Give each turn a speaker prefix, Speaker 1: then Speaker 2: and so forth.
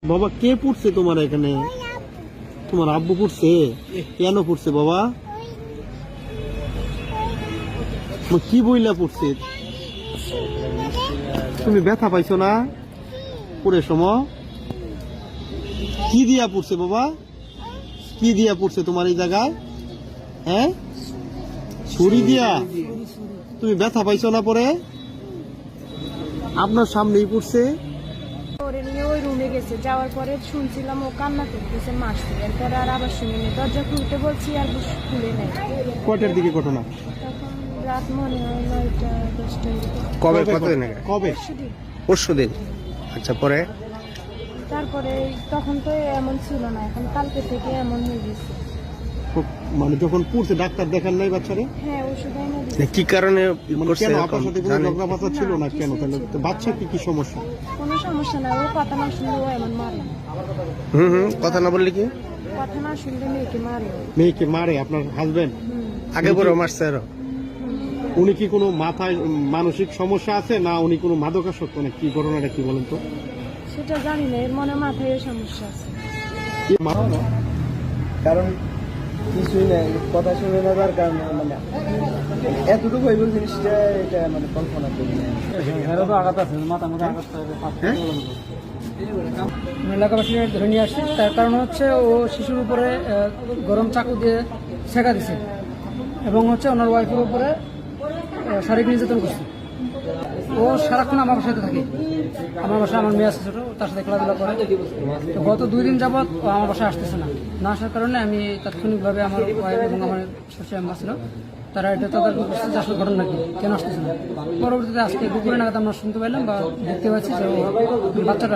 Speaker 1: বাবা কে পড়ছে তোমার এখানে? তোমার আব্বু পড়ছে? কেন পড়ছে বাবা? কি বইলা পড়ছে? তুমি ব্যথা পাইছো না পড়ে সময়? কি দিয়া পড়ছে বাবা? কি দিয়া পড়ছে তোমার এই জায়গায়? হ্যাঁ, ছুরি দিয়া? তুমি ব্যথা পাইছো না পরে? আপনার সামনেই পড়ছে।
Speaker 2: ওরে নিয়ে ওই রুমে গেছে, যাওয়ার পরে শুনছিলাম ও কান্না করতেছে মাসে, এরপরে আর আবার শুনিনি। দরজা খুলতে বলছি আর খুলে নেই।
Speaker 1: কয়টার দিকে ঘটনা?
Speaker 2: তখন রাত মনে হয় 9টা 10টার দিকে।
Speaker 3: কবে কতদিন আগে?
Speaker 1: কবে?
Speaker 3: পরশুদিন। আচ্ছা, পরে?
Speaker 2: তারপরে তখন তো এমন ছিল না, এখন কালকে থেকে এমন হয়ে গেছে।
Speaker 1: মানে যখন পড়ছে ডাক্তার দেখান নাই বাচ্চারে?
Speaker 2: হ্যাঁ, ওষুধ এনে দিয়েছে।
Speaker 3: কি কারণে
Speaker 1: মানে
Speaker 3: করছে
Speaker 1: কেন
Speaker 3: এরকম
Speaker 1: আপনার সাথে কোনো
Speaker 3: জানেন?
Speaker 1: ঝগড়া ফাঁসা ছিল না কেন? তাহলে তো বাচ্চা কি সমস্যা?
Speaker 2: কোনো সমস্যা না, ও কথা না শুনলে ও এমন মারে।
Speaker 3: কথা না বললে কি?
Speaker 2: কথা না শুনলে মেয়েকে মারে ও।
Speaker 1: মেয়েকে মারে আপনার হাজবেন্ড?
Speaker 3: আগে পরে মারছে আরো?
Speaker 1: উনি কি কোনো মাথায় মানসিক সমস্যা আছে না উনি কোনো মাদকাসক্ত না? কি ঘটনাটা কি বলেন তো?
Speaker 2: সেটা জানি না, এর মনে মাথায় সমস্যা আছে।
Speaker 1: কি মারা?
Speaker 4: কারণ কিছুই নাই, কথা শুনে নেবার কারণে মানে এতটুকু হইব জিনিসটা, এটা মানে কল্পনা করি না।
Speaker 5: আঘাত আছে, মাথা আঘাত এলাকাবাসী ধরে নিয়ে আসছে। তার কারণ হচ্ছে ও শিশুর উপরে গরম চাকু দিয়ে ছেঁকা দিছে এবং হচ্ছে ওনার ওয়াইফের উপরে শারীরিক নির্যাতন করছে। ও সারাক্ষণ আমার বাসাতে থাকে। আমার বাসায় আমার মেয়ে আছে ছোটো, তার সাথে খেলাধুলা করে। তো গত 2 দিন যাবৎ ও আমার বাসায় আসতেছে না। না আসার কারণে আমি তাৎক্ষণিকভাবে আমার ওয়াইফ এবং আমার শ্বশুর আম্মা ছিল, তারা এটা তদারকি করছে যে আসলে ঘটনা কি, কেন আসতেছে না। পরবর্তীতে আজকে দুপুরে নাগাদ আমরা শুনতে পাইলাম বা দেখতে পাচ্ছি যে বাচ্চাটা